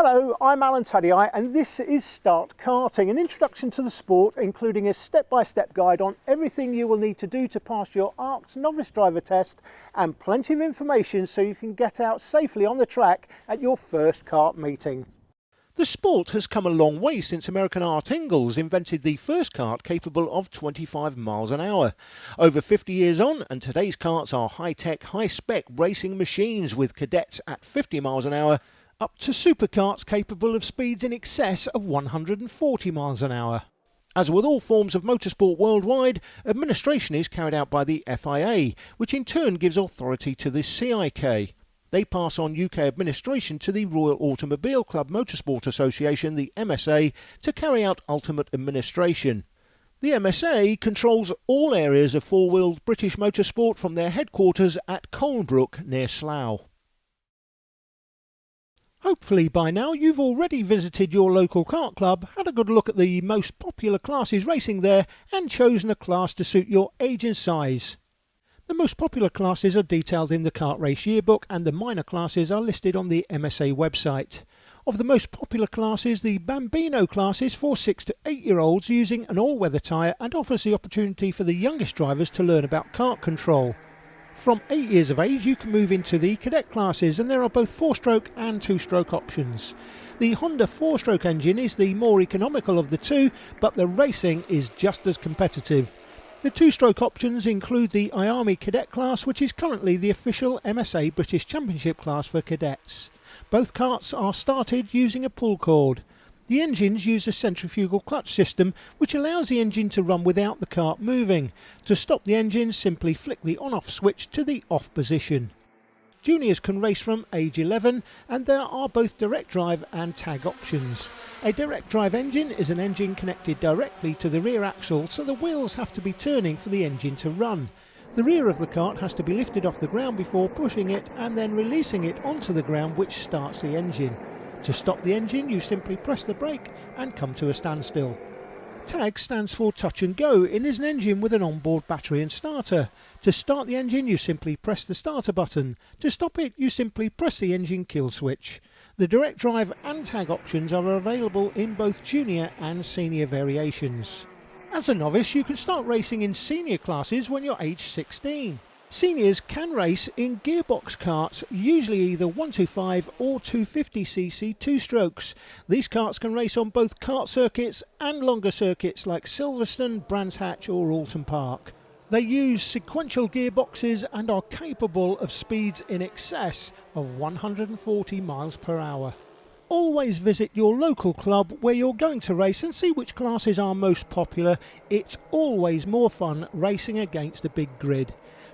Hello, I'm Alan Tuddyi and this is Start Karting, an introduction to the sport including a step-by-step guide on everything you will need to do to pass your ARKS novice driver test and plenty of information so you can get out safely on the track at your first kart meeting. The sport has come a long way since American Art Ingalls invented the first kart capable of 25 miles an hour. Over 50 years on, and today's karts are high-tech, high-spec racing machines with cadets at 50 miles an hour up to superkarts capable of speeds in excess of 140 miles an hour. As with all forms of motorsport worldwide, administration is carried out by the FIA, which in turn gives authority to the CIK. They pass on UK administration to the Royal Automobile Club Motorsport Association, the MSA, to carry out ultimate administration. The MSA controls all areas of four-wheeled British motorsport from their headquarters at Colnbrook near Slough. Hopefully by now you've already visited your local kart club, had a good look at the most popular classes racing there and chosen a class to suit your age and size. The most popular classes are detailed in the Kart Race Yearbook and the minor classes are listed on the MSA website. Of the most popular classes, the Bambino class is for 6 to 8 year olds using an all-weather tyre and offers the opportunity for the youngest drivers to learn about kart control. From 8 years of age you can move into the cadet classes and there are both 4-stroke and 2-stroke options. The Honda 4-stroke engine is the more economical of the two, but the racing is just as competitive. The 2-stroke options include the IAMI cadet class, which is currently the official MSA British Championship class for cadets. Both karts are started using a pull cord. The engines use a centrifugal clutch system which allows the engine to run without the kart moving. To stop the engine, simply flick the on-off switch to the off position. Juniors can race from age 11 and there are both direct drive and tag options. A direct drive engine is an engine connected directly to the rear axle, so the wheels have to be turning for the engine to run. The rear of the kart has to be lifted off the ground before pushing it and then releasing it onto the ground, which starts the engine. To stop the engine you simply press the brake and come to a standstill. TAG stands for Touch and Go and is an engine with an onboard battery and starter. To start the engine you simply press the starter button. To stop it you simply press the engine kill switch. The direct drive and tag options are available in both junior and senior variations. As a novice you can start racing in senior classes when you're age 16. Seniors can race in gearbox karts, usually either 125 or 250cc 2-strokes. These karts can race on both kart circuits and longer circuits like Silverstone, Brands Hatch or Alton Park. They use sequential gearboxes and are capable of speeds in excess of 140 miles per hour. Always visit your local club where you're going to race and see which classes are most popular. It's always more fun racing against a big grid.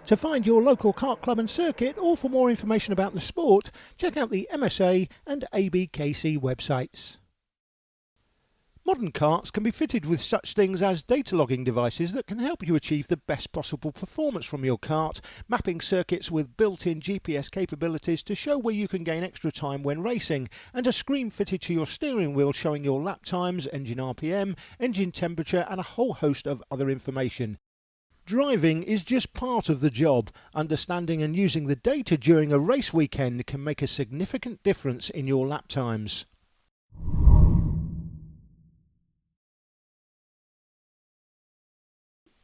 To find your local kart club and circuit, or for more information about the sport, check out the MSA and ABKC websites. Modern karts can be fitted with such things as data logging devices that can help you achieve the best possible performance from your kart, mapping circuits with built-in GPS capabilities to show where you can gain extra time when racing, and a screen fitted to your steering wheel showing your lap times, engine RPM, engine temperature and a whole host of other information. Driving is just part of the job. Understanding and using the data during a race weekend can make a significant difference in your lap times.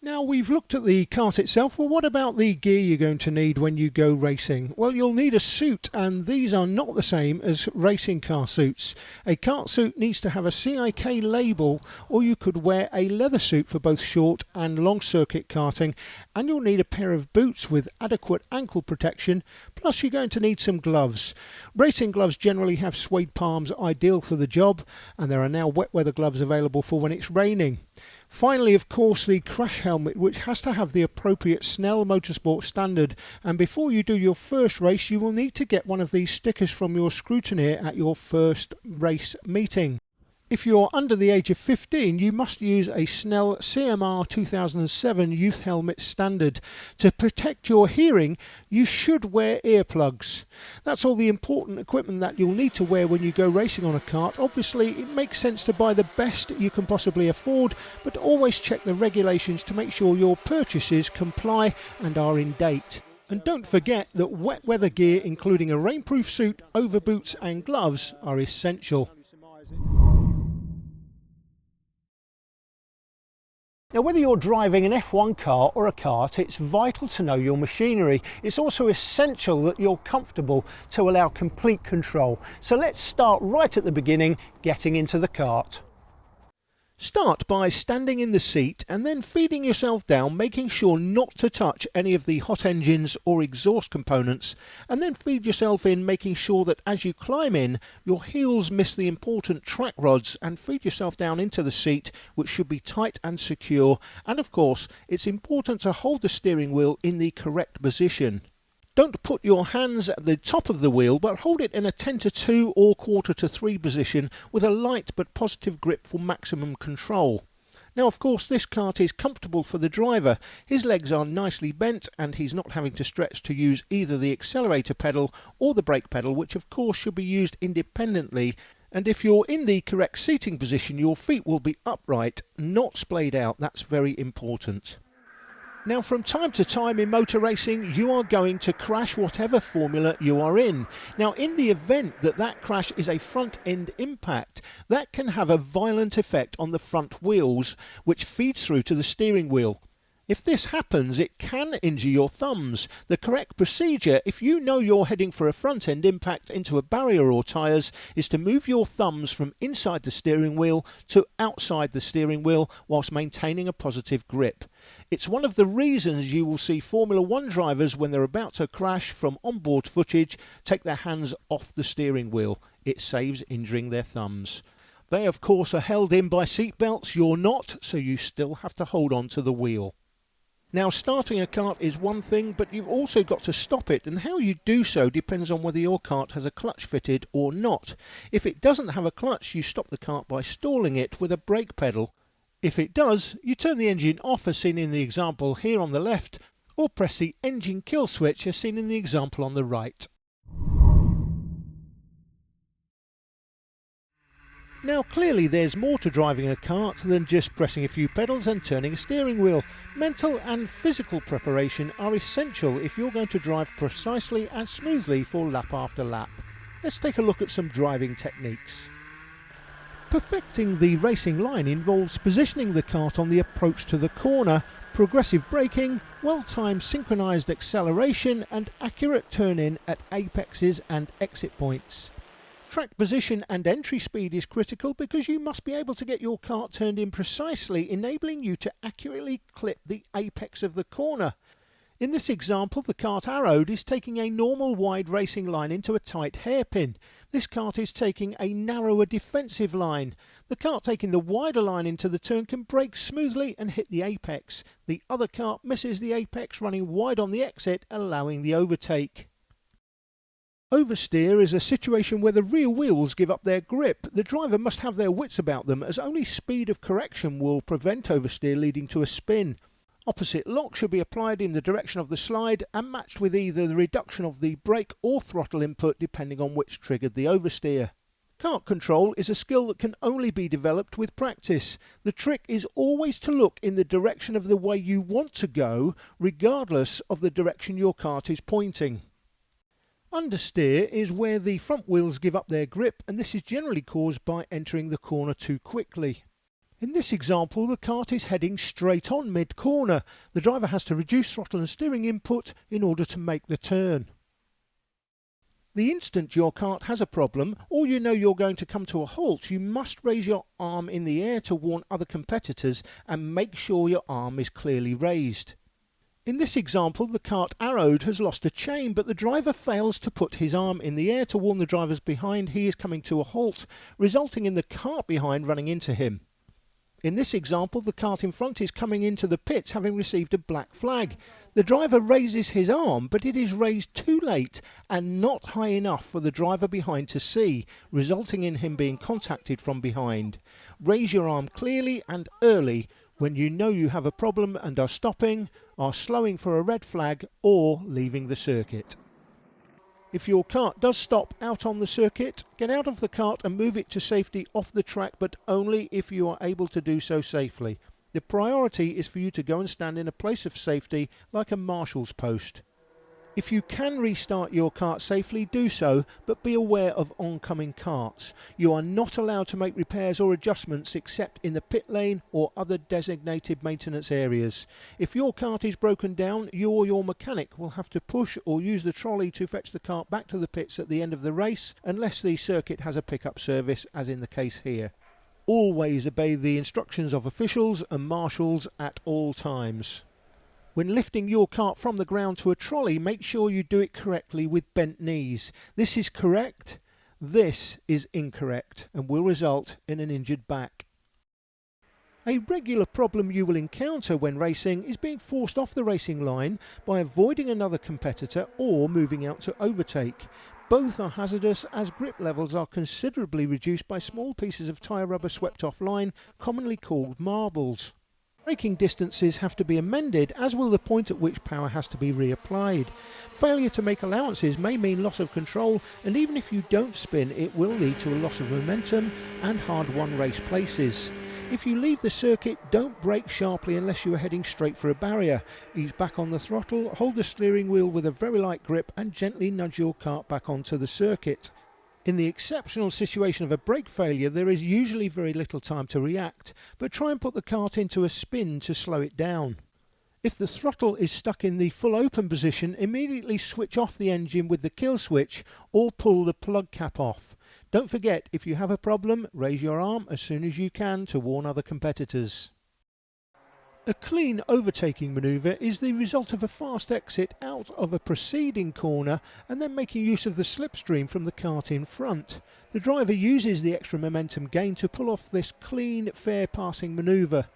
Now we've looked at the kart itself, well what about the gear you're going to need when you go racing? Well, you'll need a suit, and these are not the same as racing car suits. A kart suit needs to have a CIK label, or you could wear a leather suit for both short and long circuit karting, and you'll need a pair of boots with adequate ankle protection, plus you're going to need some gloves. Racing gloves generally have suede palms, ideal for the job, and there are now wet weather gloves available for when it's raining. Finally, of course, the crash helmet, which has to have the appropriate Snell Motorsport standard, and before you do your first race you will need to get one of these stickers from your scrutineer at your first race meeting. If you're under the age of 15, you must use a Snell CMR 2007 Youth Helmet Standard. To protect your hearing, you should wear earplugs. That's all the important equipment that you'll need to wear when you go racing on a kart. Obviously, it makes sense to buy the best you can possibly afford, but always check the regulations to make sure your purchases comply and are in date. And don't forget that wet weather gear, including a rainproof suit, overboots and gloves, are essential. Now, whether you're driving an F1 car or a kart, it's vital to know your machinery. It's also essential that you're comfortable to allow complete control. So let's start right at the beginning, getting into the kart. Start by standing in the seat and then feeding yourself down, making sure not to touch any of the hot engines or exhaust components, and then feed yourself in, making sure that as you climb in, your heels miss the important track rods, and feed yourself down into the seat, which should be tight and secure. And of course, it's important to hold the steering wheel in the correct position. Don't put your hands at the top of the wheel, but hold it in a 10 to 2 or quarter to 3 position with a light but positive grip for maximum control. Now, of course, this kart is comfortable for the driver. His legs are nicely bent and he's not having to stretch to use either the accelerator pedal or the brake pedal, which of course should be used independently. And if you're in the correct seating position, your feet will be upright, not splayed out. That's very important. Now, from time to time in motor racing, you are going to crash whatever formula you are in. Now, in the event that that crash is a front end impact, that can have a violent effect on the front wheels, which feeds through to the steering wheel. If this happens, it can injure your thumbs. The correct procedure, if you know you're heading for a front end impact into a barrier or tyres, is to move your thumbs from inside the steering wheel to outside the steering wheel whilst maintaining a positive grip. It's one of the reasons you will see Formula 1 drivers, when they're about to crash, from onboard footage, take their hands off the steering wheel. It saves injuring their thumbs. They of course are held in by seat belts. You're not, so you still have to hold on to the wheel. Now, starting a kart is one thing, but you've also got to stop it, and how you do so depends on whether your kart has a clutch fitted or not. If it doesn't have a clutch, you stop the kart by stalling it with a brake pedal. If it does, you turn the engine off as seen in the example here on the left, or press the engine kill switch as seen in the example on the right. Now, clearly there's more to driving a kart than just pressing a few pedals and turning a steering wheel. Mental and physical preparation are essential if you're going to drive precisely and smoothly for lap after lap. Let's take a look at some driving techniques. Perfecting the racing line involves positioning the kart on the approach to the corner, progressive braking, well-timed synchronised acceleration and accurate turn-in at apexes and exit points. Track position and entry speed is critical because you must be able to get your kart turned in precisely, enabling you to accurately clip the apex of the corner. In this example, the kart arrowed is taking a normal wide racing line into a tight hairpin. This kart is taking a narrower defensive line. The kart taking the wider line into the turn can brake smoothly and hit the apex. The other kart misses the apex, running wide on the exit, allowing the overtake. Oversteer is a situation where the rear wheels give up their grip. The driver must have their wits about them, as only speed of correction will prevent oversteer leading to a spin. Opposite lock should be applied in the direction of the slide and matched with either the reduction of the brake or throttle input depending on which triggered the oversteer. Kart control is a skill that can only be developed with practice. The trick is always to look in the direction of the way you want to go, regardless of the direction your kart is pointing. Understeer is where the front wheels give up their grip, and this is generally caused by entering the corner too quickly. In this example, the kart is heading straight on mid-corner. The driver has to reduce throttle and steering input in order to make the turn. The instant your kart has a problem, or you know you're going to come to a halt, you must raise your arm in the air to warn other competitors and make sure your arm is clearly raised. In this example, the kart arrowed has lost a chain, but the driver fails to put his arm in the air to warn the drivers behind he is coming to a halt, resulting in the kart behind running into him. In this example, the kart in front is coming into the pits having received a black flag. The driver raises his arm, but it is raised too late and not high enough for the driver behind to see, resulting in him being contacted from behind. Raise your arm clearly and early when you know you have a problem and are stopping, are slowing for a red flag, or leaving the circuit. If your kart does stop out on the circuit, get out of the kart and move it to safety off the track, but only if you are able to do so safely. The priority is for you to go and stand in a place of safety like a marshal's post. If you can restart your kart safely, do so, but be aware of oncoming karts. You are not allowed to make repairs or adjustments except in the pit lane or other designated maintenance areas. If your kart is broken down, you or your mechanic will have to push or use the trolley to fetch the kart back to the pits at the end of the race, unless the circuit has a pickup service, as in the case here. Always obey the instructions of officials and marshals at all times. When lifting your kart from the ground to a trolley, make sure you do it correctly with bent knees. This is correct, this is incorrect, and will result in an injured back. A regular problem you will encounter when racing is being forced off the racing line by avoiding another competitor or moving out to overtake. Both are hazardous as grip levels are considerably reduced by small pieces of tyre rubber swept offline, commonly called marbles. Braking distances have to be amended, as will the point at which power has to be reapplied. Failure to make allowances may mean loss of control, and even if you don't spin, it will lead to a loss of momentum and hard-won race places. If you leave the circuit, don't brake sharply unless you are heading straight for a barrier. Ease back on the throttle, hold the steering wheel with a very light grip and gently nudge your kart back onto the circuit. In the exceptional situation of a brake failure, there is usually very little time to react, but try and put the kart into a spin to slow it down. If the throttle is stuck in the full open position, immediately switch off the engine with the kill switch or pull the plug cap off. Don't forget, if you have a problem, raise your arm as soon as you can to warn other competitors. A clean overtaking manoeuvre is the result of a fast exit out of a preceding corner and then making use of the slipstream from the kart in front. The driver uses the extra momentum gain to pull off this clean, fair passing manoeuvre.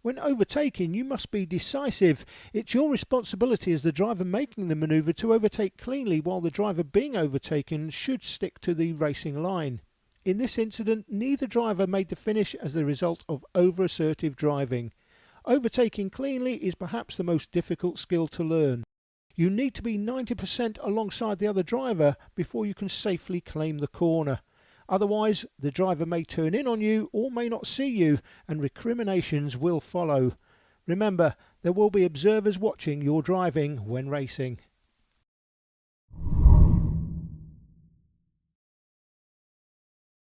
When overtaking, you must be decisive. It's your responsibility as the driver making the manoeuvre to overtake cleanly, while the driver being overtaken should stick to the racing line. In this incident, neither driver made the finish as the result of over-assertive driving. Overtaking cleanly is perhaps the most difficult skill to learn. You need to be 90% alongside the other driver before you can safely claim the corner. Otherwise, the driver may turn in on you or may not see you, and recriminations will follow. Remember, there will be observers watching your driving when racing.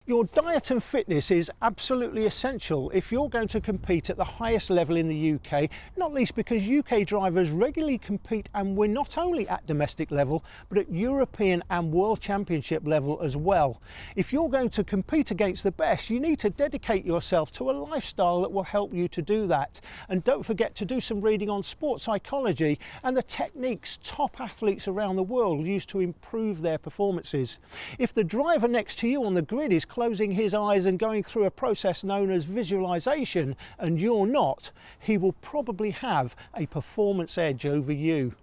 Your diet and fitness is absolutely essential if you're going to compete at the highest level in the UK, not least because UK drivers regularly compete and win not only at domestic level, but at European and World Championship level as well. If you're going to compete against the best, you need to dedicate yourself to a lifestyle that will help you to do that. And don't forget to do some reading on sports psychology and the techniques top athletes around the world use to improve their performances. If the driver next to you on the grid is closing his eyes and going through a process known as visualization and you're not, he will probably have a performance edge over you.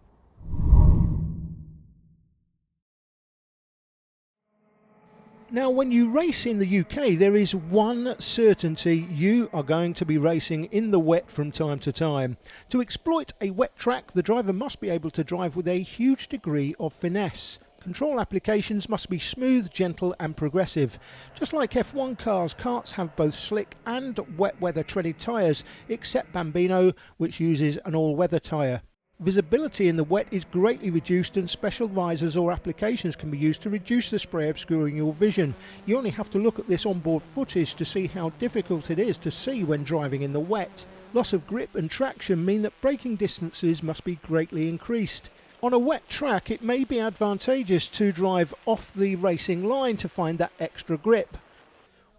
Now, when you race in the UK, there is one certainty: you are going to be racing in the wet from time to time. To exploit a wet track, the driver must be able to drive with a huge degree of finesse. Control applications must be smooth, gentle and progressive. Just like F1 cars, karts have both slick and wet weather treaded tyres, except Bambino, which uses an all-weather tyre. Visibility in the wet is greatly reduced and special visors or applications can be used to reduce the spray obscuring your vision. You only have to look at this onboard footage to see how difficult it is to see when driving in the wet. Loss of grip and traction mean that braking distances must be greatly increased. On a wet track, it may be advantageous to drive off the racing line to find that extra grip.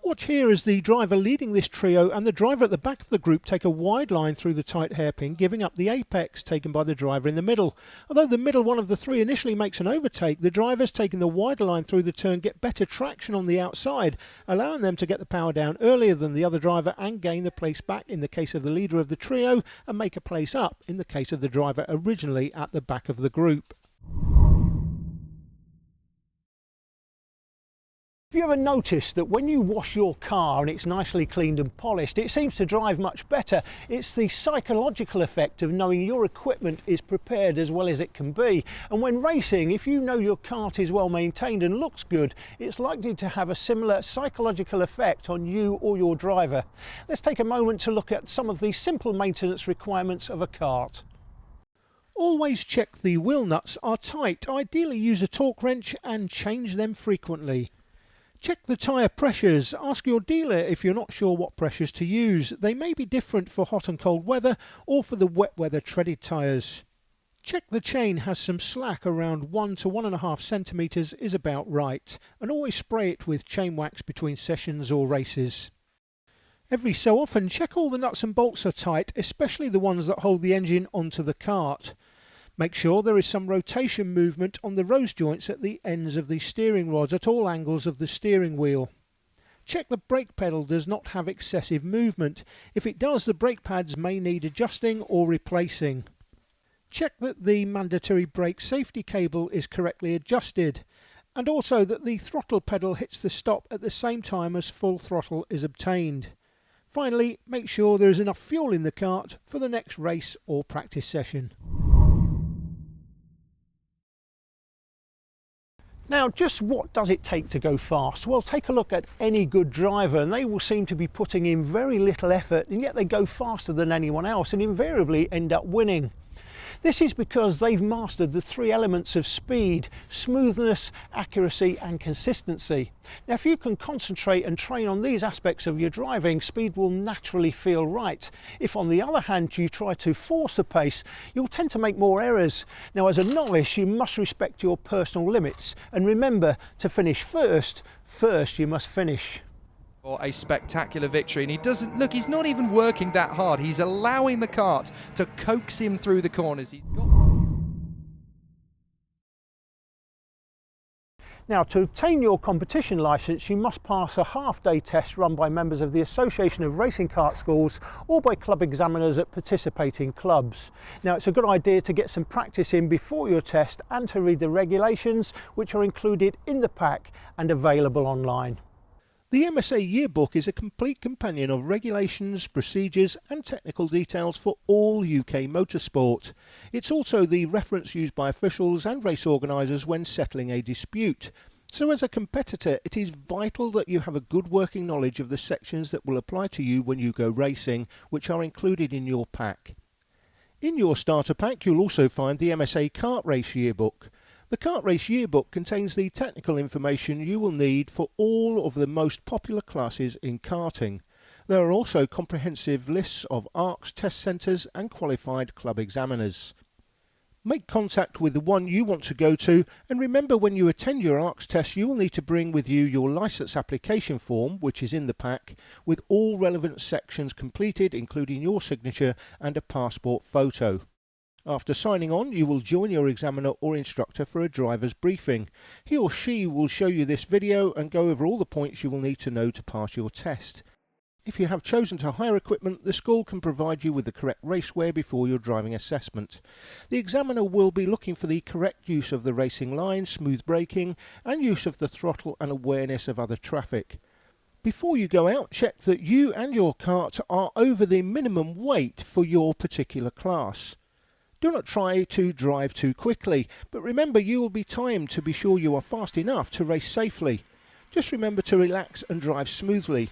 Watch here as the driver leading this trio and the driver at the back of the group take a wide line through the tight hairpin, giving up the apex taken by the driver in the middle. Although the middle one of the three initially makes an overtake, the drivers taking the wider line through the turn get better traction on the outside, allowing them to get the power down earlier than the other driver and gain the place back in the case of the leader of the trio, and make a place up in the case of the driver originally at the back of the group. Have you ever noticed that when you wash your car and it's nicely cleaned and polished, it seems to drive much better? It's the psychological effect of knowing your equipment is prepared as well as it can be. And when racing, if you know your kart is well maintained and looks good, it's likely to have a similar psychological effect on you or your driver. Let's take a moment to look at some of the simple maintenance requirements of a kart. Always check the wheel nuts are tight. Ideally use a torque wrench and change them frequently. Check the tyre pressures. Ask your dealer if you're not sure what pressures to use. They may be different for hot and cold weather or for the wet weather treaded tyres. Check the chain has some slack. Around 1 to 1.5 centimetres is about right, and always spray it with chain wax between sessions or races. Every so often check all the nuts and bolts are tight, especially the ones that hold the engine onto the kart. Make sure there is some rotation movement on the rose joints at the ends of the steering rods at all angles of the steering wheel. Check the brake pedal does not have excessive movement. If it does, the brake pads may need adjusting or replacing. Check that the mandatory brake safety cable is correctly adjusted, and also that the throttle pedal hits the stop at the same time as full throttle is obtained. Finally, make sure there is enough fuel in the kart for the next race or practice session. Now, just what does it take to go fast? Well, take a look at any good driver and they will seem to be putting in very little effort, and yet they go faster than anyone else and invariably end up winning. This is because they've mastered the three elements of speed: smoothness, accuracy and consistency. Now, if you can concentrate and train on these aspects of your driving, speed will naturally feel right. If on the other hand you try to force the pace, you'll tend to make more errors. Now, as a novice, you must respect your personal limits and remember to finish first you must finish. For a spectacular victory, and he doesn't look, he's not even working that hard. He's allowing the kart to coax him through the corners. Now, to obtain your competition licence, you must pass a half-day test run by members of the Association of Racing Kart Schools or by club examiners at participating clubs. Now, it's a good idea to get some practice in before your test and to read the regulations, which are included in the pack and available online. The MSA Yearbook is a complete companion of regulations, procedures and technical details for all UK motorsport. It's also the reference used by officials and race organisers when settling a dispute. So as a competitor, it is vital that you have a good working knowledge of the sections that will apply to you when you go racing, which are included in your pack. In your starter pack, you'll also find the MSA Kart Race Yearbook. The Kart Race Yearbook contains the technical information you will need for all of the most popular classes in karting. There are also comprehensive lists of ARKS test centres and qualified club examiners. Make contact with the one you want to go to, and remember, when you attend your ARKS test you will need to bring with you your licence application form, which is in the pack, with all relevant sections completed, including your signature and a passport photo. After signing on, you will join your examiner or instructor for a driver's briefing. He or she will show you this video and go over all the points you will need to know to pass your test. If you have chosen to hire equipment, the school can provide you with the correct racewear before your driving assessment. The examiner will be looking for the correct use of the racing line, smooth braking and use of the throttle and awareness of other traffic. Before you go out, check that you and your kart are over the minimum weight for your particular class. Do not try to drive too quickly, but remember you will be timed to be sure you are fast enough to race safely. Just remember to relax and drive smoothly.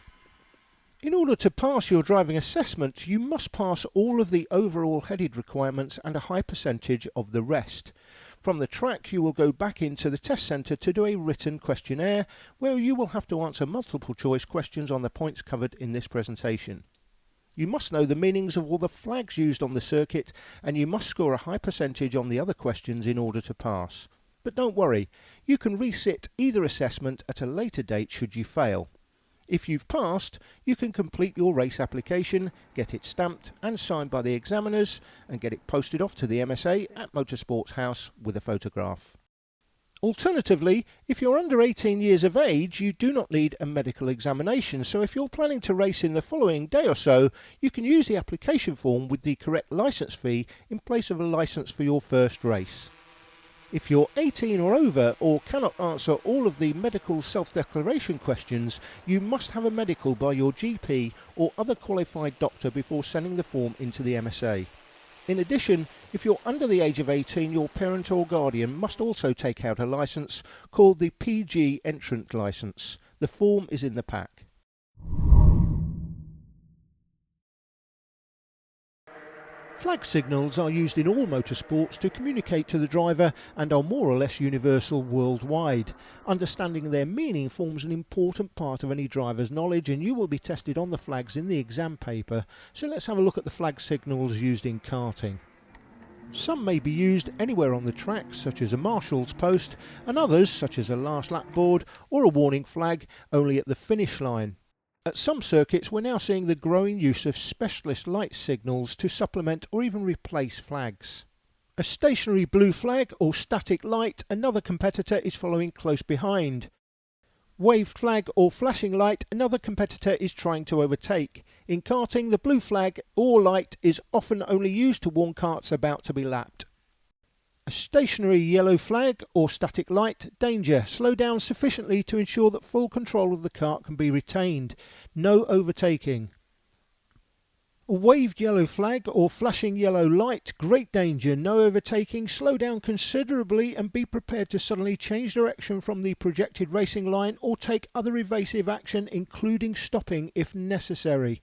In order to pass your driving assessment, you must pass all of the overall headed requirements and a high percentage of the rest. From the track, you will go back into the test centre to do a written questionnaire, where you will have to answer multiple choice questions on the points covered in this presentation. You must know the meanings of all the flags used on the circuit, and you must score a high percentage on the other questions in order to pass. But don't worry, you can resit either assessment at a later date should you fail. If you've passed, you can complete your race application, get it stamped and signed by the examiners, and get it posted off to the MSA at Motorsports House with a photograph. Alternatively, if you're under 18 years of age, you do not need a medical examination, so if you're planning to race in the following day or so, you can use the application form with the correct licence fee in place of a licence for your first race. If you're 18 or over or cannot answer all of the medical self-declaration questions, you must have a medical by your GP or other qualified doctor before sending the form into the MSA. In addition, if you're under the age of 18, your parent or guardian must also take out a licence called the PG Entrant Licence. The form is in the pack. Flag signals are used in all motorsports to communicate to the driver and are more or less universal worldwide. Understanding their meaning forms an important part of any driver's knowledge, and you will be tested on the flags in the exam paper. So let's have a look at the flag signals used in karting. Some may be used anywhere on the track, such as a marshal's post, and others, such as a last lap board or a warning flag, only at the finish line. At some circuits we're now seeing the growing use of specialist light signals to supplement or even replace flags. A stationary blue flag or static light, another competitor is following close behind. Waved flag or flashing light, another competitor is trying to overtake. In karting, the blue flag or light is often only used to warn karts about to be lapped. A stationary yellow flag or static light, danger, slow down sufficiently to ensure that full control of the kart can be retained. No overtaking. A waved yellow flag or flashing yellow light, great danger, no overtaking, slow down considerably and be prepared to suddenly change direction from the projected racing line or take other evasive action, including stopping if necessary.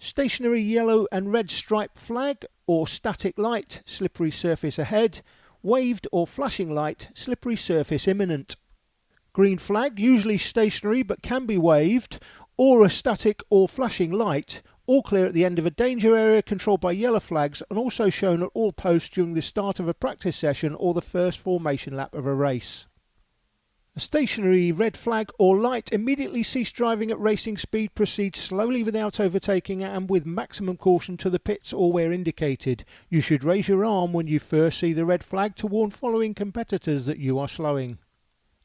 Stationary yellow and red stripe flag or static light, slippery surface ahead. Waved or flashing light, slippery surface imminent. Green flag, usually stationary but can be waved, or a static or flashing light, all clear at the end of a danger area controlled by yellow flags and also shown at all posts during the start of a practice session or the first formation lap of a race. A stationary red flag or light, immediately cease driving at racing speed, proceed slowly without overtaking and with maximum caution to the pits or where indicated. You should raise your arm when you first see the red flag to warn following competitors that you are slowing.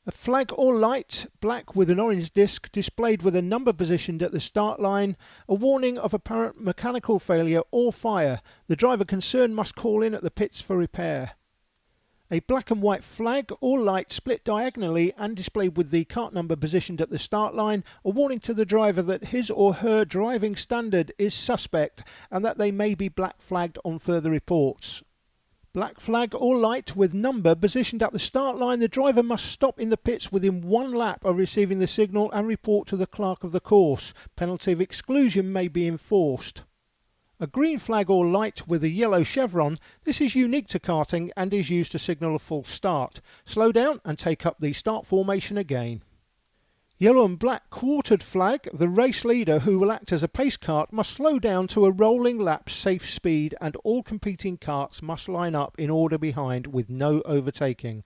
A flag or light, black with an orange disc displayed with a number positioned at the start line, a warning of apparent mechanical failure or fire. The driver concerned must call in at the pits for repair. A black and white flag or light split diagonally and displayed with the kart number positioned at the start line, a warning to the driver that his or her driving standard is suspect and that they may be black flagged on further reports. Black flag or light with number positioned at the start line, the driver must stop in the pits within one lap of receiving the signal and report to the clerk of the course. Penalty of exclusion may be enforced. A green flag or light with a yellow chevron, this is unique to karting and is used to signal a full start. Slow down and take up the start formation again. Yellow and black quartered flag, the race leader who will act as a pace kart must slow down to a rolling lap safe speed and all competing karts must line up in order behind with no overtaking.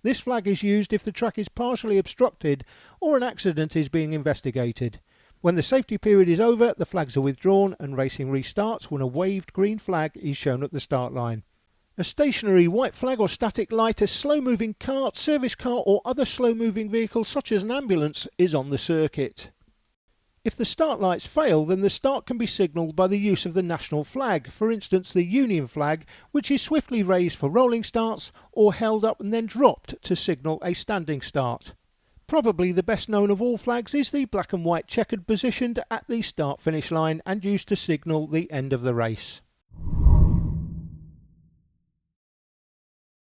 This flag is used if the track is partially obstructed or an accident is being investigated. When the safety period is over, the flags are withdrawn and racing restarts when a waved green flag is shown at the start line. A stationary white flag or static light, a slow-moving kart, service car or other slow-moving vehicle such as an ambulance is on the circuit. If the start lights fail, then the start can be signalled by the use of the national flag, for instance the Union flag, which is swiftly raised for rolling starts or held up and then dropped to signal a standing start. Probably the best known of all flags is the black and white checkered positioned at the start-finish line and used to signal the end of the race.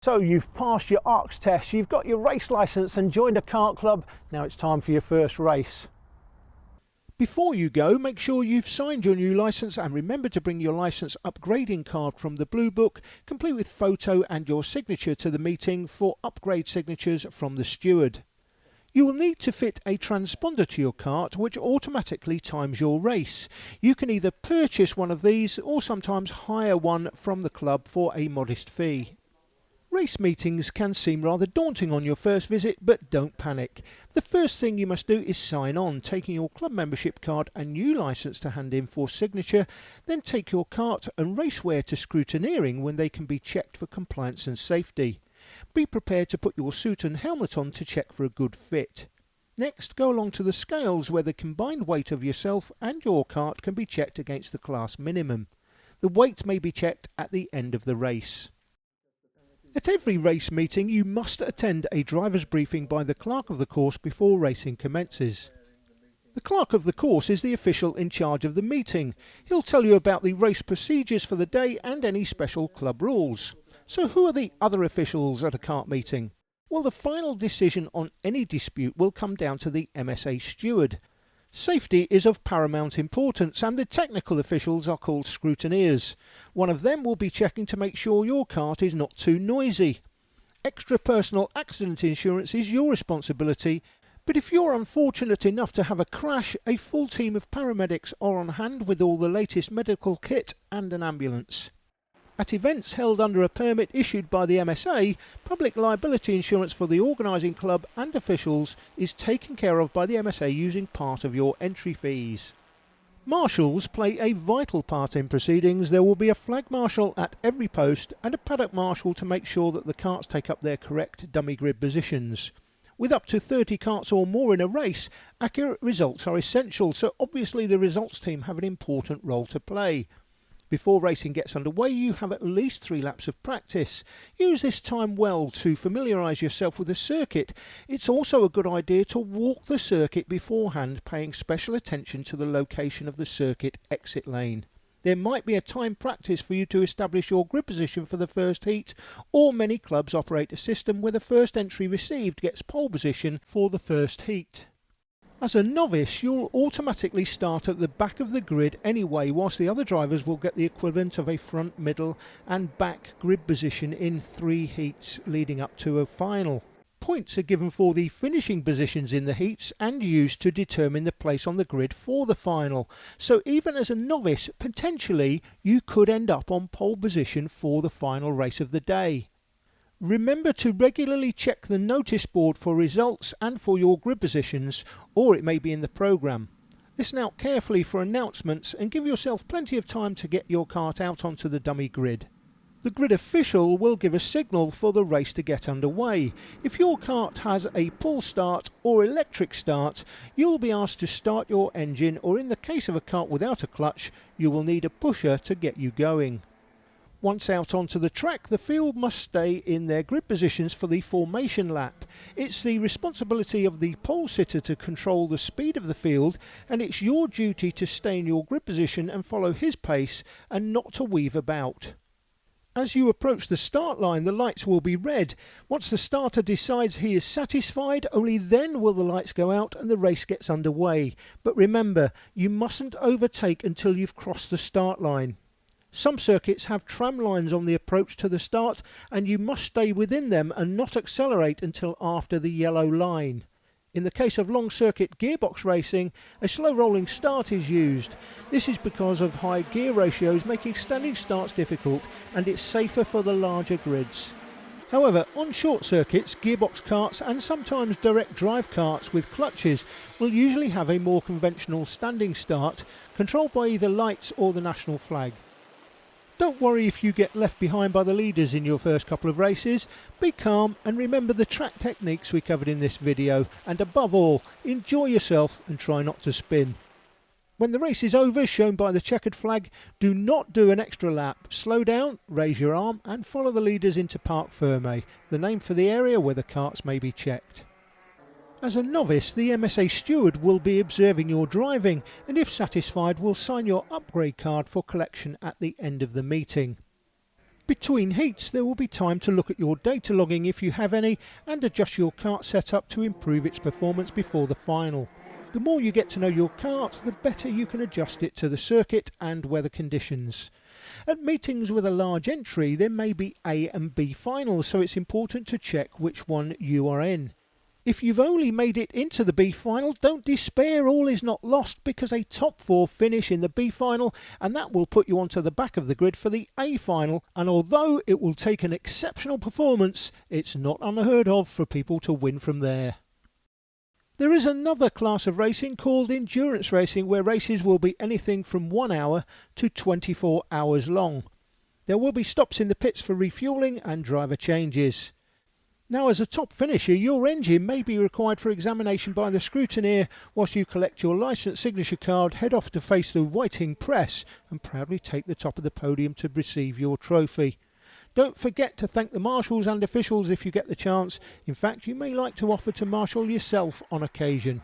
So you've passed your ARKS test, you've got your race licence and joined a kart club. Now it's time for your first race. Before you go, make sure you've signed your new licence and remember to bring your licence upgrading card from the Blue Book, complete with photo and your signature to the meeting for upgrade signatures from the steward. You will need to fit a transponder to your kart which automatically times your race. You can either purchase one of these or sometimes hire one from the club for a modest fee. Race meetings can seem rather daunting on your first visit, but don't panic. The first thing you must do is sign on, taking your club membership card and new licence to hand in for signature, then take your kart and racewear to scrutineering when they can be checked for compliance and safety. Be prepared to put your suit and helmet on to check for a good fit. Next, go along to the scales where the combined weight of yourself and your kart can be checked against the class minimum. The weight may be checked at the end of the race. At every race meeting you must attend a driver's briefing by the clerk of the course before racing commences. The clerk of the course is the official in charge of the meeting. He'll tell you about the race procedures for the day and any special club rules. So who are the other officials at a kart meeting? Well, the final decision on any dispute will come down to the MSA steward. Safety is of paramount importance, and the technical officials are called scrutineers. One of them will be checking to make sure your kart is not too noisy. Extra personal accident insurance is your responsibility, but if you're unfortunate enough to have a crash, a full team of paramedics are on hand with all the latest medical kit and an ambulance. At events held under a permit issued by the MSA, public liability insurance for the organising club and officials is taken care of by the MSA using part of your entry fees. Marshals play a vital part in proceedings. There will be a flag marshal at every post and a paddock marshal to make sure that the karts take up their correct dummy grid positions. With up to 30 karts or more in a race, accurate results are essential, so obviously the results team have an important role to play. Before racing gets underway, you have at least 3 laps of practice. Use this time well to familiarise yourself with the circuit. It's also a good idea to walk the circuit beforehand, paying special attention to the location of the circuit exit lane. There might be a time practice for you to establish your grid position for the first heat, or many clubs operate a system where the first entry received gets pole position for the first heat. As a novice, you'll automatically start at the back of the grid anyway, whilst the other drivers will get the equivalent of a front, middle and back grid position in 3 heats leading up to a final. Points are given for the finishing positions in the heats and used to determine the place on the grid for the final. So even as a novice, potentially you could end up on pole position for the final race of the day. Remember to regularly check the notice board for results and for your grid positions, or it may be in the programme. Listen out carefully for announcements and give yourself plenty of time to get your kart out onto the dummy grid. The grid official will give a signal for the race to get underway. If your kart has a pull start or electric start, you'll be asked to start your engine, or in the case of a kart without a clutch, you will need a pusher to get you going. Once out onto the track, the field must stay in their grid positions for the formation lap. It's the responsibility of the pole sitter to control the speed of the field, and it's your duty to stay in your grid position and follow his pace and not to weave about. As you approach the start line, the lights will be red. Once the starter decides he is satisfied, only then will the lights go out and the race gets underway. But remember, you mustn't overtake until you've crossed the start line. Some circuits have tram lines on the approach to the start, and you must stay within them and not accelerate until after the yellow line. In the case of long circuit gearbox racing, a slow rolling start is used. This is because of high gear ratios making standing starts difficult, and it's safer for the larger grids. However, on short circuits, gearbox karts and sometimes direct drive karts with clutches will usually have a more conventional standing start, controlled by either lights or the national flag. Don't worry if you get left behind by the leaders in your first couple of races. Be calm and remember the track techniques we covered in this video, and above all, enjoy yourself and try not to spin. When the race is over, shown by the checkered flag, do not do an extra lap. Slow down, raise your arm and follow the leaders into Parc Fermé, the name for the area where the karts may be checked. As a novice, the MSA steward will be observing your driving, and if satisfied will sign your upgrade card for collection at the end of the meeting. Between heats there will be time to look at your data logging if you have any, and adjust your kart setup to improve its performance before the final. The more you get to know your kart, the better you can adjust it to the circuit and weather conditions. At meetings with a large entry there may be A and B finals, so it's important to check which one you are in. If you've only made it into the B final, don't despair, all is not lost, because a top 4 finish in the B final and that will put you onto the back of the grid for the A final, and although it will take an exceptional performance, it's not unheard of for people to win from there. There is another class of racing called endurance racing, where races will be anything from 1 hour to 24 hours long. There will be stops in the pits for refuelling and driver changes. Now, as a top finisher, your engine may be required for examination by the scrutineer. Whilst you collect your licence signature card, head off to face the Whiting press and proudly take the top of the podium to receive your trophy. Don't forget to thank the marshals and officials if you get the chance. In fact, you may like to offer to marshal yourself on occasion.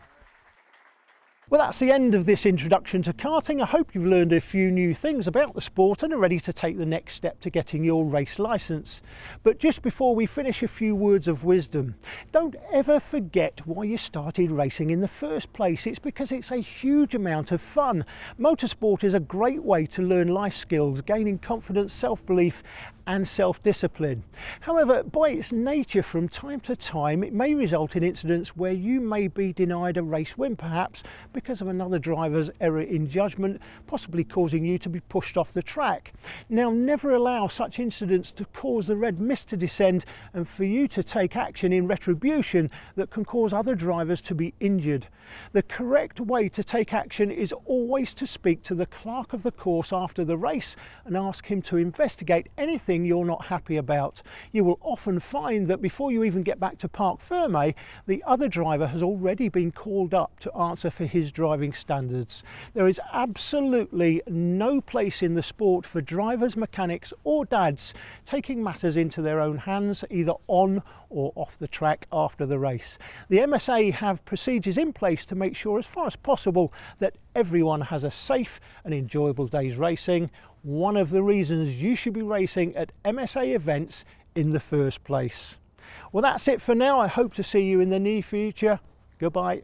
Well, that's the end of this introduction to karting. I hope you've learned a few new things about the sport and are ready to take the next step to getting your race licence. But just before we finish, a few words of wisdom. Don't ever forget why you started racing in the first place. It's because it's a huge amount of fun. Motorsport is a great way to learn life skills, gaining confidence, self-belief and self-discipline. However, by its nature, from time to time, it may result in incidents where you may be denied a race win, perhaps because of another driver's error in judgment, possibly causing you to be pushed off the track. Now, never allow such incidents to cause the red mist to descend and for you to take action in retribution that can cause other drivers to be injured. The correct way to take action is always to speak to the clerk of the course after the race and ask him to investigate anything you're not happy about. You will often find that before you even get back to Parc Fermé, the other driver has already been called up to answer for his driving standards. There is absolutely no place in the sport for drivers, mechanics or dads taking matters into their own hands, either on or off the track after the race. The MSA have procedures in place to make sure as far as possible that everyone has a safe and enjoyable day's racing. One of the reasons you should be racing at MSA events in the first place. Well, that's it for now. I hope to see you in the near future. Goodbye.